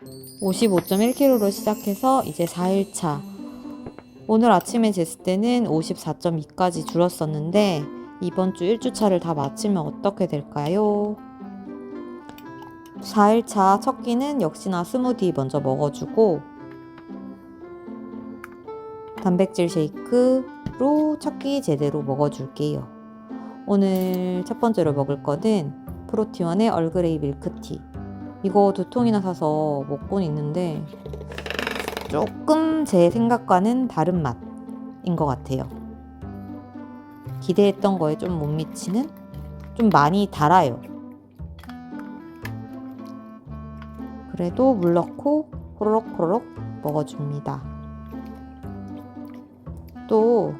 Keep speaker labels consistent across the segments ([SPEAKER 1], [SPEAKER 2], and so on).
[SPEAKER 1] 55.1kg로 시작해서 이제 4일차. 오늘 아침에 쟀을 때는 54.2까지 줄었었는데 이번 주 1주차를 다 마치면 어떻게 될까요? 4일차 첫 끼는 역시나 스무디 먼저 먹어주고 단백질 쉐이크로 첫 끼 제대로 먹어줄게요. 오늘 첫 번째로 먹을 거는 프로티원의 얼그레이 밀크티. 이거 2통이나 사서 먹곤 있는데 조금 제 생각과는 다른 맛인 것 같아요. 기대했던 거에 좀 못 미치는? 좀 많이 달아요. 그래도 물 넣고 호로록 먹어줍니다. 또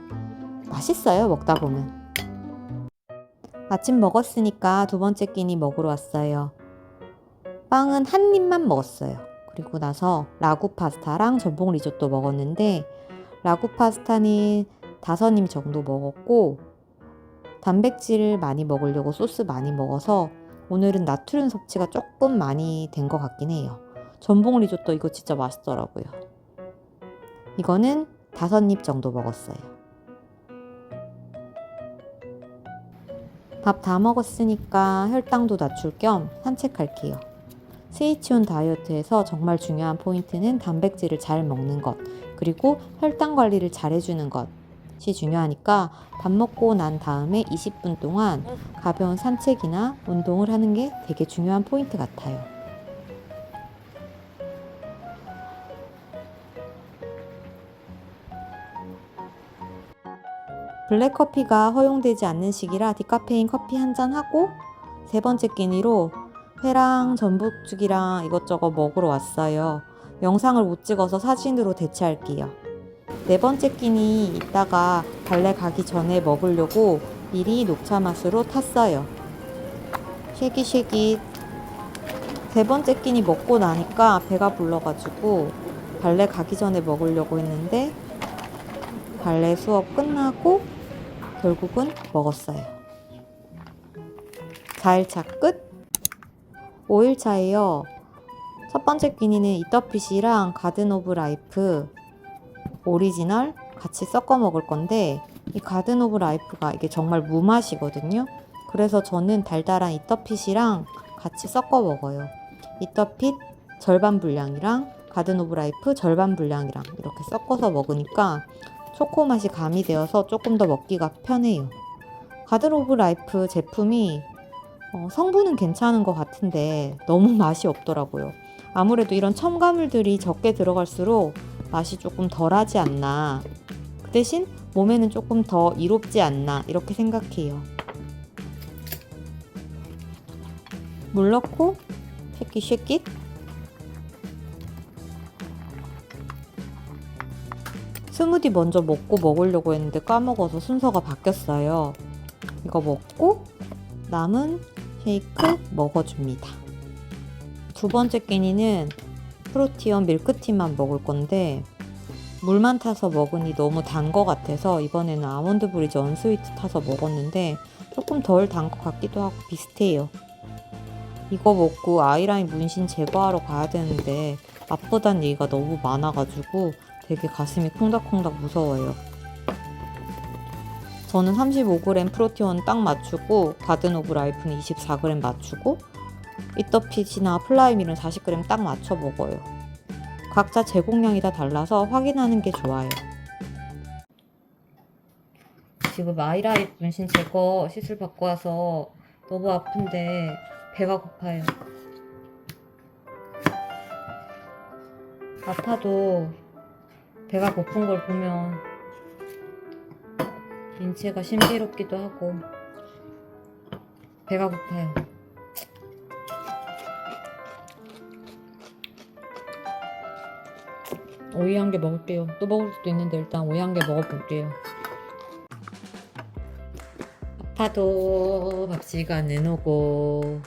[SPEAKER 1] 맛있어요, 먹다 보면. 아침 먹었으니까 두 번째 끼니 먹으러 왔어요. 빵은 한 입만 먹었어요. 그리고 나서 라구 파스타랑 전복 리조또 먹었는데 라구 파스타는 5입 정도 먹었고 단백질을 많이 먹으려고 소스 많이 먹어서 오늘은 나트륨 섭취가 조금 많이 된 것 같긴 해요. 전복 리조또 이거 진짜 맛있더라고요. 이거는 5입 정도 먹었어요. 밥 다 먹었으니까 혈당도 낮출 겸 산책할게요. 스위치온 다이어트에서 정말 중요한 포인트는 단백질을 잘 먹는 것, 그리고 혈당 관리를 잘 해주는 것이 중요하니까 밥 먹고 난 다음에 20분 동안 가벼운 산책이나 운동을 하는 게 되게 중요한 포인트 같아요. 블랙커피가 허용되지 않는 시기라 디카페인 커피 한잔 하고 세 번째 끼니로 회랑 전복죽이랑 이것저것 먹으러 왔어요. 영상을 못 찍어서 사진으로 대체할게요. 네 번째 끼니 이따가 발레 가기 전에 먹으려고 미리 녹차 맛으로 탔어요. 쉐깃쉐깃. 세 번째 끼니 먹고 나니까 배가 불러가지고 발레 가기 전에 먹으려고 했는데 발레 수업 끝나고 결국은 먹었어요. 4일차 끝. 5일차예요. 첫 번째 끼니는 이터핏이랑 가든 오브 라이프 오리지널 같이 섞어 먹을 건데 이 가든 오브 라이프가 이게 정말 무맛이거든요. 그래서 저는 달달한 이터핏이랑 같이 섞어 먹어요. 이터핏 절반 분량이랑 가든 오브 라이프 절반 분량이랑 이렇게 섞어서 먹으니까 초코 맛이 가미되어서 조금 더 먹기가 편해요. 가든 오브 라이프 제품이 성분은 괜찮은 것 같은데 너무 맛이 없더라고요. 아무래도 이런 첨가물들이 적게 들어갈수록 맛이 조금 덜하지 않나. 그 대신 몸에는 조금 더 이롭지 않나 이렇게 생각해요. 물 넣고 쉐킷 스무디 먼저 먹고 먹으려고 했는데 까먹어서 순서가 바뀌었어요. 이거 먹고 남은 쉐이크 먹어줍니다. 두 번째 끼니는 프로티온 밀크티만 먹을 건데 물만 타서 먹으니 너무 단 거 같아서 이번에는 아몬드 브리즈 언스위트 타서 먹었는데 조금 덜 단 것 같기도 하고 비슷해요. 이거 먹고 아이라인 문신 제거하러 가야 되는데 아프다는 얘기가 너무 많아가지고 되게 가슴이 콩닥콩닥 무서워요. 저는 35g 프로티온 딱 맞추고 가든 오브 라이프는 24g 맞추고 이터핏이나 플라이밀은 40g 딱 맞춰 먹어요. 각자 제공량이 다 달라서 확인하는 게 좋아요. 지금 아이라인 문신 제거 시술 받고 와서 너무 아픈데 배가 고파요. 아파도 배가 고픈 걸 보면 인체가 신비롭기도 하고 배가 고파요. 오이 한 개 먹을게요. 또 먹을 수도 있는데 일단 오이 한 개 먹어볼게요. 아파도 밥 시간 내놓고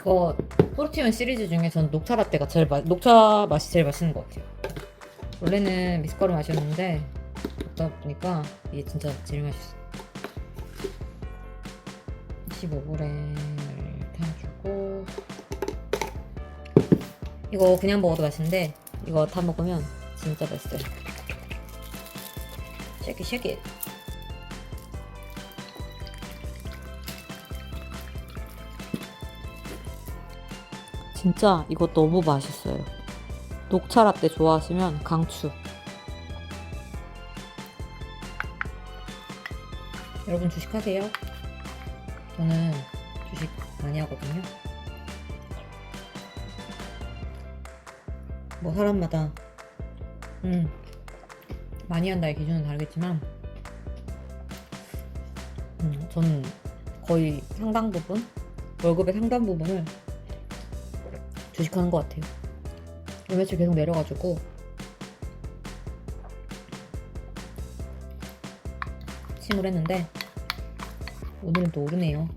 [SPEAKER 1] 이거 프로티온 시리즈 중에 전 녹차 라떼가 녹차 맛이 제일 맛있는 것 같아요. 원래는 미숫가루 맛이었는데 먹다 보니까 이게 진짜 제일 맛있어. 25g을 타주고 이거 그냥 먹어도 맛있는데 이거 다 먹으면 진짜 맛있어요. 쉐킷 쉐킷. 진짜 이거 너무 맛있어요. 녹차 라떼 좋아하시면 강추. 여러분 주식하세요? 저는 주식 많이 하거든요. 뭐 사람마다 많이 한다의 기준은 다르겠지만 저는 거의 상당 부분, 월급의 상당 부분을 주식하는 것 같아요. 며칠 계속 내려가지고 침을 했는데 오늘은 또 오르네요.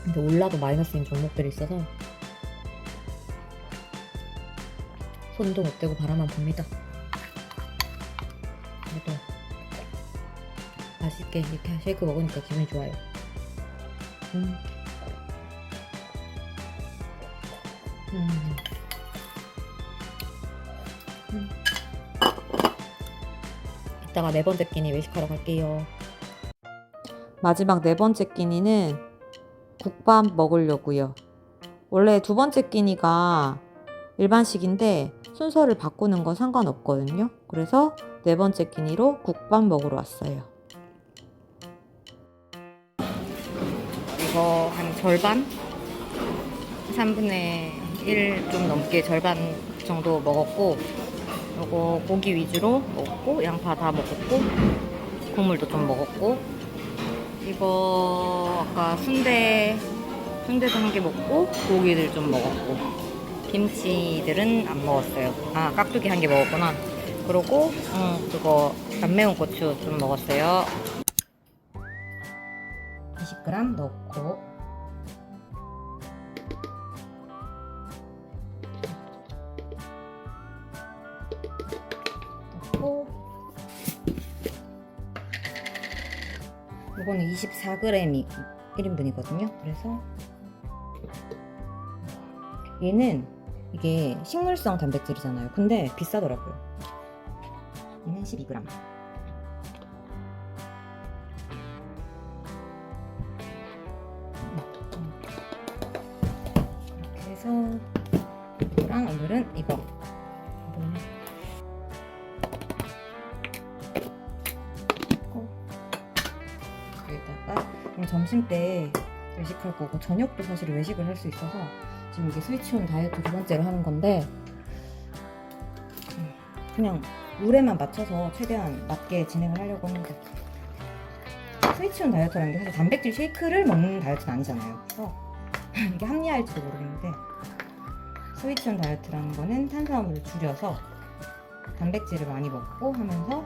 [SPEAKER 1] 근데 올라도 마이너스인 종목들이 있어서 손도 못 대고 바라만 봅니다. 그래도 맛있게 이렇게 쉐이크 먹으니까 기분이 좋아요. 이따가 네 번째 끼니 외식하러 갈게요. 마지막 네 번째 끼니는 국밥 먹으려고요. 원래 두 번째 끼니가 일반식인데 순서를 바꾸는 건 상관없거든요. 그래서 네 번째 끼니로 국밥 먹으러 왔어요. 이거 한 절반? 3분의 1 좀 넘게 절반 정도 먹었고, 요거 고기 위주로 먹고 양파 다 먹었고 국물도 좀 먹었고, 이거 아까 순대도 한 개 먹고 고기들 좀 먹었고, 김치들은 안 먹었어요. 아, 깍두기 한 개 먹었구나. 그리고 그거 안 매운 고추 좀 먹었어요. 20g 넣고 이거는 24g이 1인분이거든요. 그래서 얘는 이게 식물성 단백질이잖아요. 근데 비싸더라고요. 얘는 12g. 이렇게 해서 이거랑 오늘은 이거 점심 때 외식할 거고 저녁도 사실 외식을 할 수 있어서 지금 이게 스위치온 다이어트 두 번째로 하는 건데 그냥 룰에만 맞춰서 최대한 맞게 진행을 하려고 하는데, 스위치온 다이어트라는 게 사실 단백질 쉐이크를 먹는 다이어트는 아니잖아요. 그래서 이게 합리화할지도 모르겠는데, 스위치온 다이어트라는 거는 탄수화물을 줄여서 단백질을 많이 먹고 하면서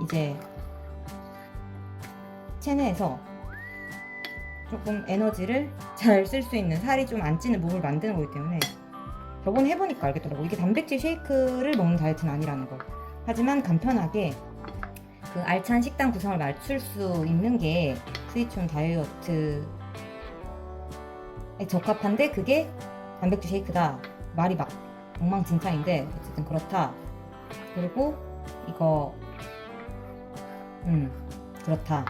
[SPEAKER 1] 이제 체내에서 조금 에너지를 잘 쓸 수 있는, 살이 좀 안 찌는 몸을 만드는 거기 때문에, 저번에 해보니까 알겠더라고. 이게 단백질 쉐이크를 먹는 다이어트는 아니라는 걸. 하지만 간편하게 그 알찬 식단 구성을 맞출 수 있는 게 스위치온 다이어트에 적합한데, 그게 단백질 쉐이크다. 말이 막 엉망진창인데 어쨌든 그렇다. 그리고 이거 그렇다.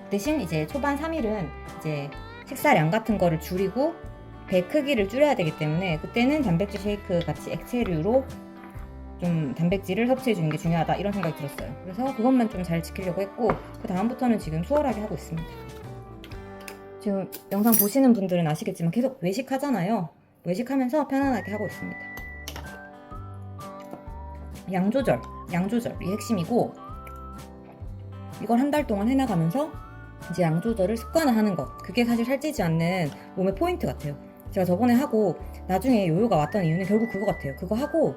[SPEAKER 1] 대신 이제 초반 3일은 이제 식사량 같은 거를 줄이고 배 크기를 줄여야 되기 때문에, 그때는 단백질 쉐이크 같이 액체류로 좀 단백질을 섭취해 주는 게 중요하다, 이런 생각이 들었어요. 그래서 그것만 좀 잘 지키려고 했고, 그 다음부터는 지금 수월하게 하고 있습니다. 지금 영상 보시는 분들은 아시겠지만 계속 외식하잖아요. 외식하면서 편안하게 하고 있습니다. 양조절이 핵심이고, 이걸 한 달 동안 해나가면서 이제 양 조절을 습관화하는 것, 그게 사실 살찌지 않는 몸의 포인트 같아요. 제가 저번에 하고 나중에 요요가 왔던 이유는 결국 그거 같아요. 그거 하고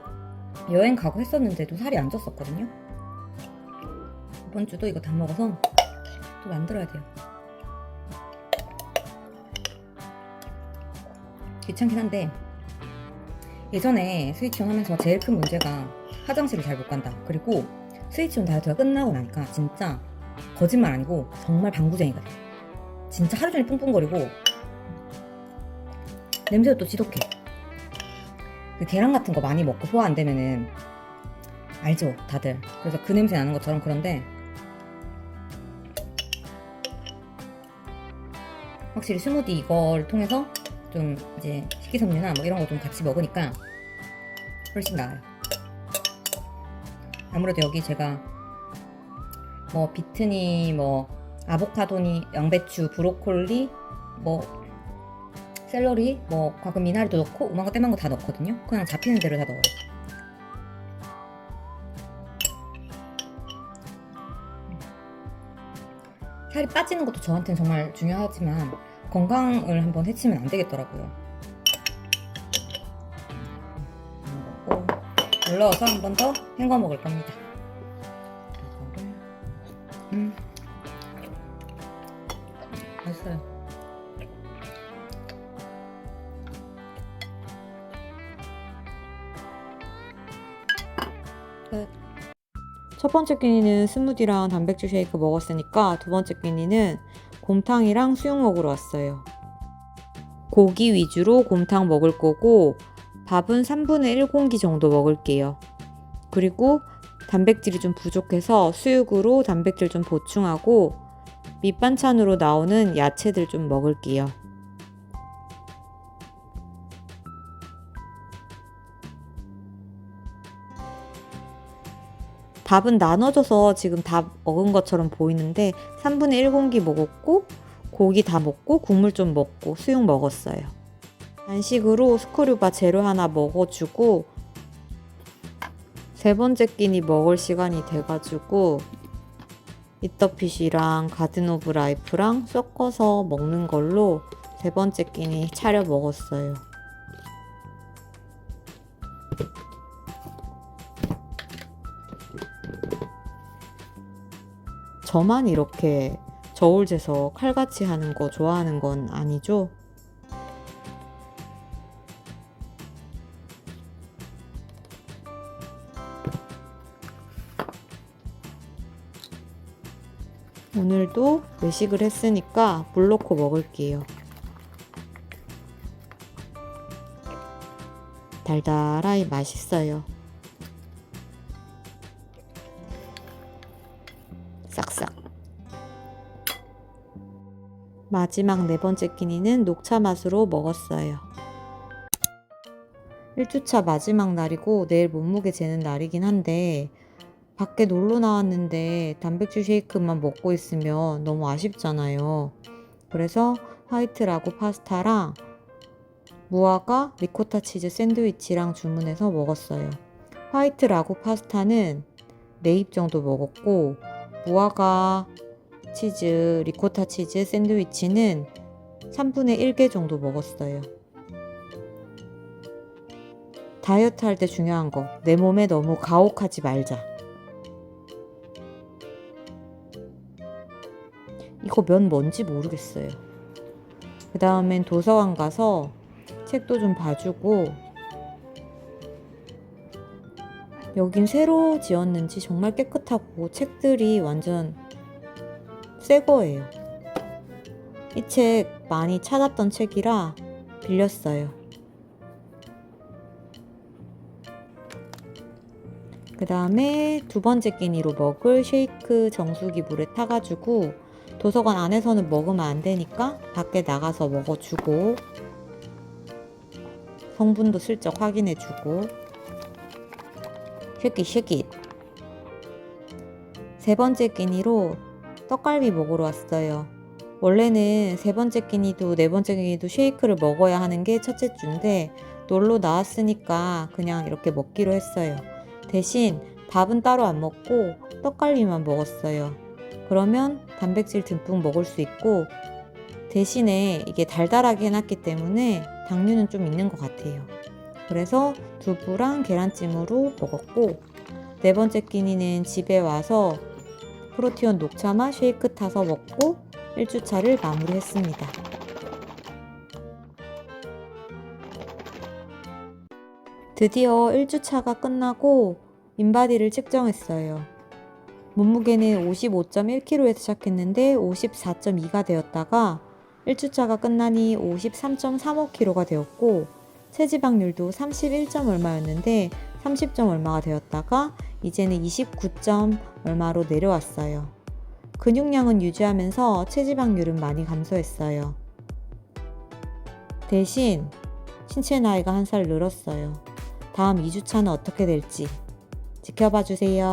[SPEAKER 1] 여행 가고 했었는데도 살이 안 쪘었거든요. 이번 주도 이거 다 먹어서 또 만들어야 돼요. 귀찮긴 한데, 예전에 스위치온 하면서 제일 큰 문제가 화장실을 잘 못 간다. 그리고 스위치온 다이어트가 끝나고 나니까 진짜 거짓말 아니고 정말 방구쟁이가 돼. 진짜 하루 종일 뿡뿡거리고 냄새도 또 지독해.
[SPEAKER 2] 그 계란 같은 거 많이 먹고 소화 안 되면은 알죠, 다들. 그래서 그 냄새 나는 것처럼. 그런데 확실히 스무디 이걸 통해서 좀 이제 식이섬유나 뭐 이런 거 좀 같이 먹으니까 훨씬 나아요. 아무래도 여기 제가 뭐 비트니, 뭐 아보카도니, 양배추, 브로콜리, 뭐 샐러리, 뭐 가끔 미나리도 넣고 오만거 떼만거 다 넣거든요. 그냥 잡히는 대로 다 넣어요. 살이 빠지는 것도 저한테는 정말 중요하지만 건강을 한번 해치면 안 되겠더라고요. 먹고 눌러서 한 번 더 헹궈 먹을 겁니다. 맛있어요. 끝.
[SPEAKER 1] 첫 번째 끼니는 스무디랑 단백질 쉐이크 먹었으니까 두 번째 끼니는 곰탕이랑 수육 먹으러 왔어요. 고기 위주로 곰탕 먹을 거고 밥은 3분의 1공기 정도 먹을게요. 그리고 단백질이 좀 부족해서 수육으로 단백질 좀 보충하고 밑반찬으로 나오는 야채들 좀 먹을게요. 밥은 나눠져서 지금 다 먹은 것처럼 보이는데 3분의 1공기 먹었고 고기 다 먹고 국물 좀 먹고 수육 먹었어요. 간식으로 스크류바 제로 하나 먹어주고 세 번째 끼니 먹을 시간이 돼가지고 이터핏이랑 가든 오브 라이프랑 섞어서 먹는 걸로 세 번째 끼니 차려 먹었어요. 저만 이렇게 저울 재서 칼같이 하는 거 좋아하는 건 아니죠? 오늘도 외식을 했으니까 물 넣고 먹을게요. 달달하니 맛있어요. 싹싹. 마지막 네 번째 끼니는 녹차 맛으로 먹었어요. 1주차 마지막 날이고 내일 몸무게 재는 날이긴 한데 밖에 놀러 나왔는데 단백질 쉐이크만 먹고 있으면 너무 아쉽잖아요. 그래서 화이트 라구 파스타랑 무화과 리코타 치즈 샌드위치랑 주문해서 먹었어요. 화이트 라구 파스타는 4입 정도 먹었고 무화과 치즈, 리코타 치즈 샌드위치는 3분의 1개 정도 먹었어요. 다이어트 할 때 중요한 거, 내 몸에 너무 가혹하지 말자. 이거 면 뭔지 모르겠어요. 그 다음엔 도서관 가서 책도 좀 봐주고 여긴 새로 지었는지 정말 깨끗하고 책들이 완전 새 거예요. 이 책 많이 찾았던 책이라 빌렸어요. 그 다음에 두 번째 끼니로 먹을 쉐이크 정수기 물에 타가지고 도서관 안에서는 먹으면 안 되니까 밖에 나가서 먹어주고 성분도 슬쩍 확인해주고 쉐킷. 세 번째 끼니로 떡갈비 먹으러 왔어요. 원래는 세 번째 끼니도 네 번째 끼니도 쉐이크를 먹어야 하는 게 첫째 주인데 놀러 나왔으니까 그냥 이렇게 먹기로 했어요. 대신 밥은 따로 안 먹고 떡갈비만 먹었어요. 그러면 단백질 듬뿍 먹을 수 있고 대신에 이게 달달하게 해놨기 때문에 당류는 좀 있는 것 같아요. 그래서 두부랑 계란찜으로 먹었고 네 번째 끼니는 집에 와서 프로티온 녹차 맛 쉐이크 타서 먹고 1주차를 마무리했습니다. 드디어 1주차가 끝나고 인바디를 측정했어요. 몸무게는 55.1kg에서 시작했는데 54.2가 되었다가 1주차가 끝나니 53.35kg가 되었고 체지방률도 31점 얼마였는데 30점 얼마가 되었다가 이제는 29점 얼마로 내려왔어요. 근육량은 유지하면서 체지방률은 많이 감소했어요. 대신 신체 나이가 1살 늘었어요. 다음 2주차는 어떻게 될지 지켜봐 주세요.